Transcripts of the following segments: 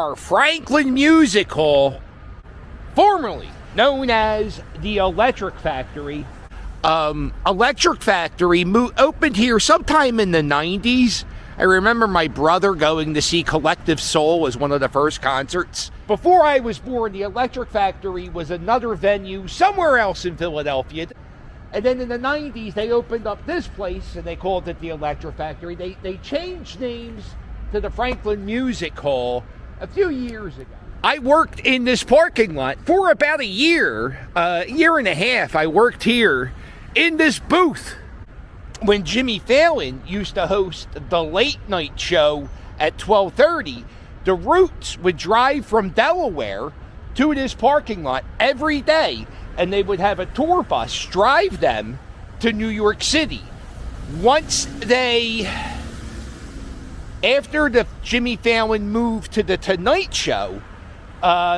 our Franklin Music Hall, formerly known as the Electric Factory. Electric Factory opened here sometime in the 90s. I remember my brother going to see Collective Soul as one of the first concerts. Before I was born, the Electric Factory was another venue somewhere else in Philadelphia. And then in the 90s, they opened up this place, and they called it the Electric Factory. They changed names to the Franklin Music Hall a few years ago. I worked in this parking lot for about a year and a half. I worked here in this booth when Jimmy Fallon used to host the late night show at 12:30. The Roots would drive from Delaware to this parking lot every day, and they would have a tour bus drive them to New York City. After the Jimmy Fallon moved to the Tonight Show,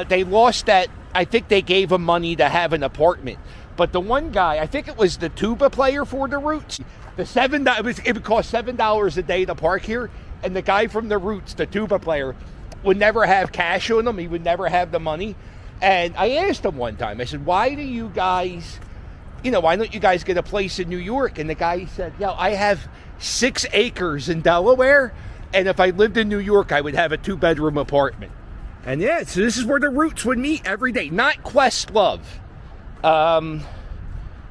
they lost that. I think they gave him money to have an apartment. But the one guy, I think it was the tuba player for the Roots, it would cost $7 a day to park here, and the guy from the Roots, the tuba player, would never have cash on him. He would never have the money. And I asked him one time, I said, why don't you guys get a place in New York? And the guy said, I have 6 acres in Delaware, and if I lived in New York, I would have a 2-bedroom apartment. And so this is where the Roots would meet every day, not Questlove.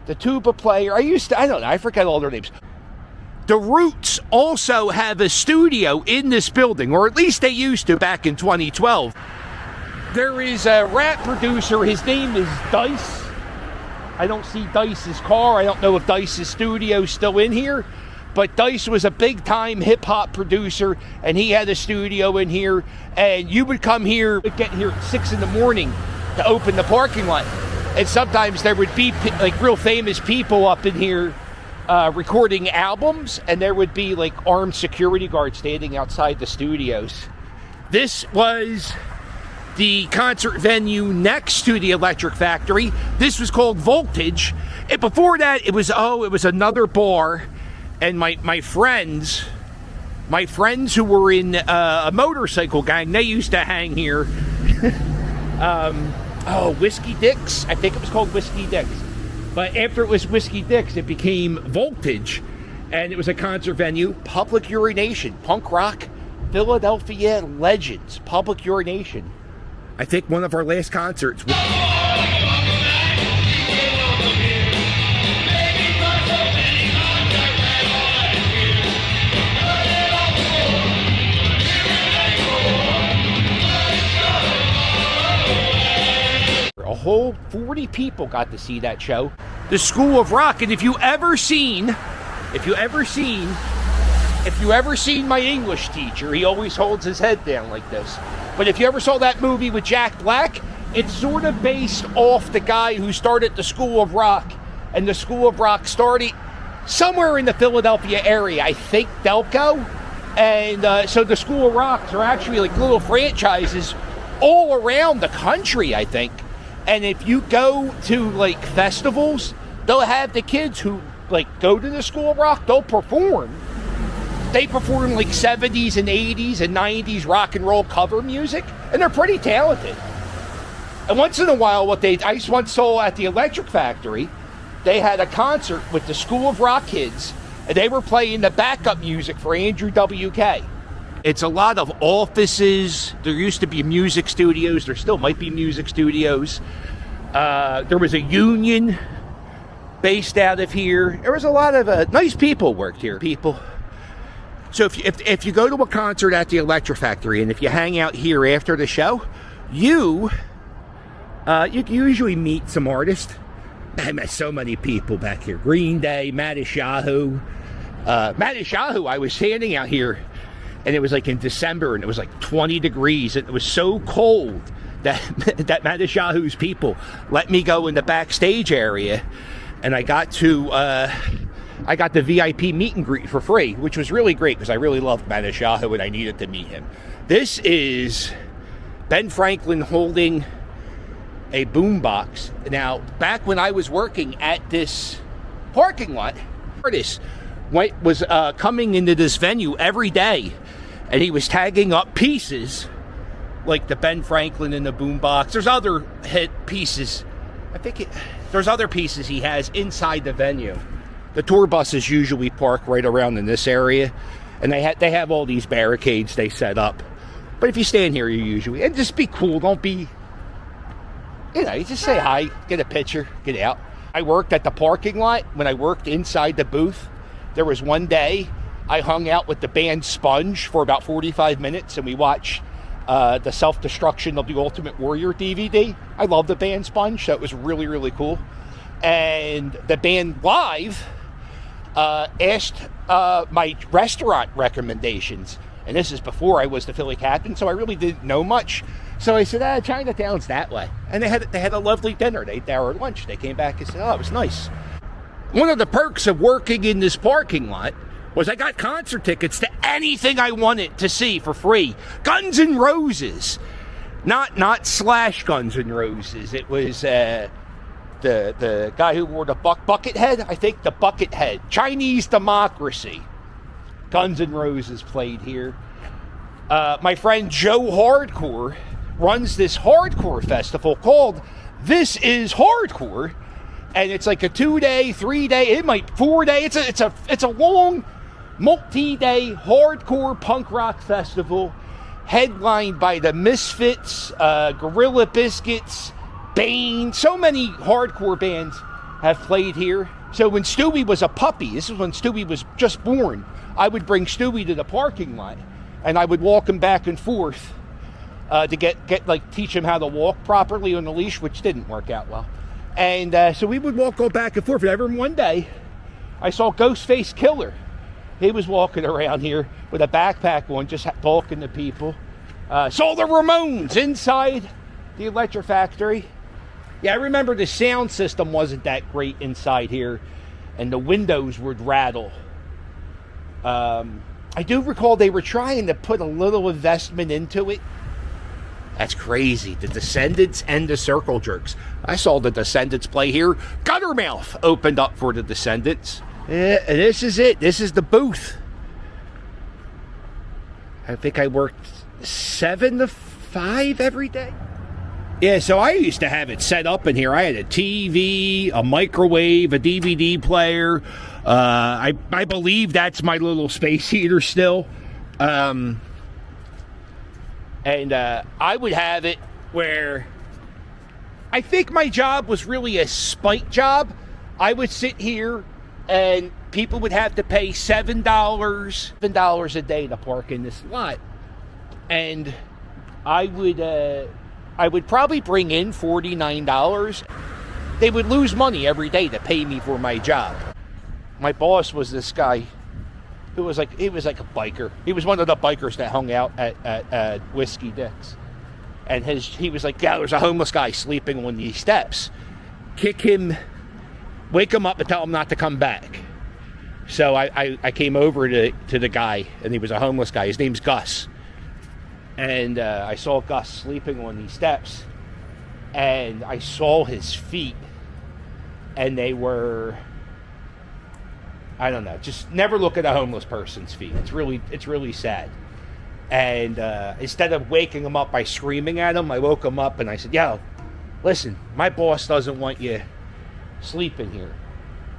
The tuba player, I forget all their names. The Roots also have a studio in this building, or at least they used to back in 2012. There is a rap producer, his name is Dice. I don't see Dice's car. I don't know if Dice's studio is still in here, but Dice was a big-time hip-hop producer, and he had a studio in here, and you would come here, get here at 6 in the morning to open the parking lot. And sometimes there would be like real famous people up in here recording albums, and there would be like armed security guards standing outside the studios. This was the concert venue next to the Electric Factory. This was called Voltage. And before that, it was another bar. And my friends who were in a motorcycle gang, they used to hang here. Whiskey Dick's. I think it was called Whiskey Dick's. But after it was Whiskey Dick's, it became Voltage. And it was a concert venue. Public Urination. Punk rock. Philadelphia legends. Public Urination. I think one of our last concerts. A whole 40 people got to see that show. The School of Rock. And if you ever seen my English teacher, he always holds his head down like this. But if you ever saw that movie with Jack Black, it's sort of based off the guy who started the School of Rock. And the School of Rock started somewhere in the Philadelphia area, I think Delco. And so the School of Rocks are actually like little franchises all around the country, I think. And if you go to like festivals, they'll have the kids who like go to the School of Rock, they'll perform. They perform like 70s and 80s and 90s rock and roll cover music, and they're pretty talented. And once in a while, I once saw at the Electric Factory, they had a concert with the School of Rock kids, and they were playing the backup music for Andrew WK. It's a lot of offices. There used to be music studios. There still might be music studios. There was a union based out of here. There was a lot of nice people worked here. So if you go to a concert at the Electric Factory, and if you hang out here after the show, you usually meet some artists. I met so many people back here. Green Day, Madishahu. Madishahu, I was standing out here, and it was like in December, and it was like 20 degrees, and it was so cold that Madishahu's people let me go in the backstage area, and I got the VIP meet and greet for free, which was really great because I really loved Madishahu and I needed to meet him. This is Ben Franklin holding a boombox. Now, back when I was working at this parking lot, artist was coming into this venue every day, and he was tagging up pieces like the Ben Franklin in the boombox. There's other hit pieces. There's other pieces he has inside the venue. The tour buses usually park right around in this area, and they have all these barricades they set up. But if you stand here, you usually, and just be cool. Don't be, you just say hi, get a picture, get out. I worked at the parking lot. When I worked inside the booth, there was one day I hung out with the band Sponge for about 45 minutes, and we watched the Self-Destruction of the Ultimate Warrior DVD. I love the band Sponge, so it was really, really cool. And the band Live asked my restaurant recommendations. And this is before I was the Philly captain, so I really didn't know much. So I said, Chinatown's that way. And they had a lovely dinner. They ate our lunch. They came back and said, it was nice. One of the perks of working in this parking lot was I got concert tickets to anything I wanted to see for free. Guns N' Roses. Not Slash Guns N' Roses. It was the guy who wore the Buckethead. I think the Buckethead. Chinese Democracy. Guns N' Roses played here. My friend Joe Hardcore runs this hardcore festival called This Is Hardcore, and it's like a 2-day, 3-day, 4-day. It's a long, multi-day hardcore punk rock festival, headlined by the Misfits, Gorilla Biscuits, Bane. So many hardcore bands have played here. So when Stewie was a puppy, this is when Stewie was just born, I would bring Stewie to the parking lot, and I would walk him back and forth to teach him how to walk properly on the leash, which didn't work out well. And so we would go back and forth. And every one day, I saw Ghostface Killer. He was walking around here with a backpack on, just talking to people. Saw the Ramones inside the Electric Factory. Yeah, I remember the sound system wasn't that great inside here, and the windows would rattle. I do recall they were trying to put a little investment into it. That's crazy. The Descendants and the Circle Jerks. I saw the Descendants play here. Guttermouth opened up for the Descendants. And this is it. This is the booth. I think I worked 7 to 5 every day. Yeah, so I used to have it set up in here. I had a TV, a microwave, a DVD player. I believe that's my little space heater still. And I would have it where I think my job was really a spite job. I would sit here and people would have to pay $7 a day to park in this lot. And I would probably bring in $49. They would lose money every day to pay me for my job. My boss was this guy who was like a biker. He was one of the bikers that hung out at Whiskey Dick's. And he was like, there's a homeless guy sleeping on these steps. Kick him, wake him up and tell him not to come back. So I came over to the guy, and he was a homeless guy. His name's Gus. And I saw Gus sleeping on these steps, and I saw his feet, and they were, I don't know, just never look at a homeless person's feet. It's really sad. And instead of waking him up by screaming at him, I woke him up and I said, yo, listen, my boss doesn't want you sleeping here,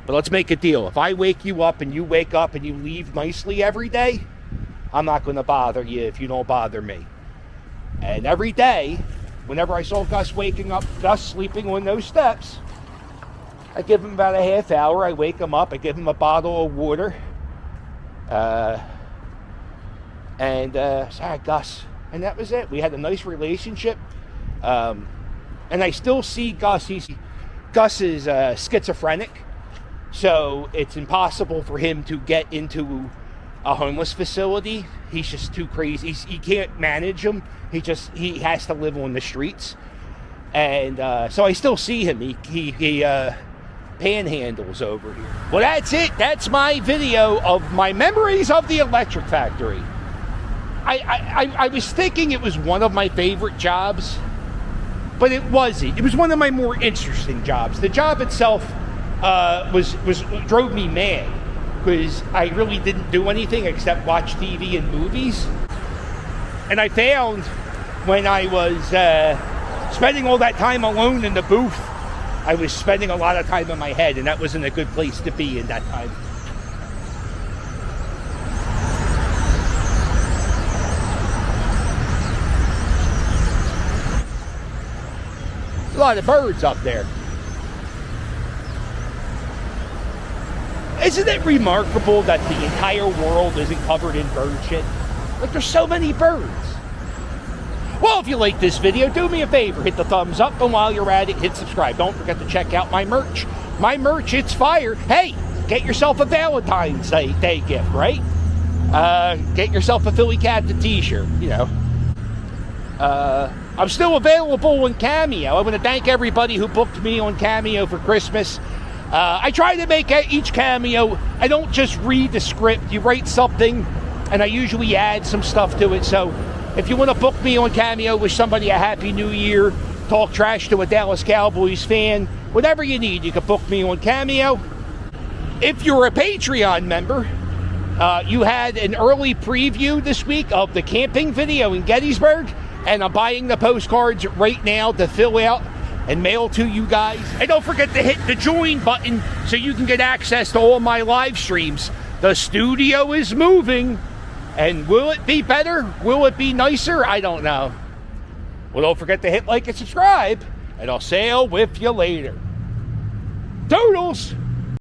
but let's make a deal. If I wake you up and you wake up and you leave nicely every day, I'm not going to bother you if you don't bother me. And every day, whenever I saw Gus sleeping on those steps, I give him about a half hour. I wake him up. I give him a bottle of water. Sorry, Gus. And that was it. We had a nice relationship. And I still see Gus. Gus is schizophrenic. So it's impossible for him to get into a homeless facility. He's just too crazy. He can't manage him. He has to live on the streets. And so I still see him. He panhandles over here. Well, that's it. That's my video of my memories of the Electric Factory. I was thinking it was one of my favorite jobs, but it wasn't. It was one of my more interesting jobs. The job itself drove me mad, because I really didn't do anything except watch TV and movies. And I found when I was spending all that time alone in the booth, I was spending a lot of time in my head, and that wasn't a good place to be in that time. A lot of birds up there. Isn't it remarkable that the entire world isn't covered in bird shit? Like, there's so many birds. Well, if you like this video, do me a favor, hit the thumbs up, and while you're at it, hit subscribe. Don't forget to check out my merch. My merch, it's fire. Hey, get yourself a Valentine's Day gift, right? Get yourself a Philly Captain t-shirt, you know. I'm still available on Cameo. I want to thank everybody who booked me on Cameo for Christmas. I try to make each Cameo, I don't just read the script. You write something, and I usually add some stuff to it. So if you want to book me on Cameo, wish somebody a Happy New Year, talk trash to a Dallas Cowboys fan, whatever you need, you can book me on Cameo. If you're a Patreon member, you had an early preview this week of the camping video in Gettysburg, and I'm buying the postcards right now to fill out and mail to you guys. And don't forget to hit the join button so you can get access to all my live streams. The studio is moving, and will it be better? Will it be nicer? I don't know. Well, don't forget to hit like and subscribe, and I'll sail with you later. Toodles!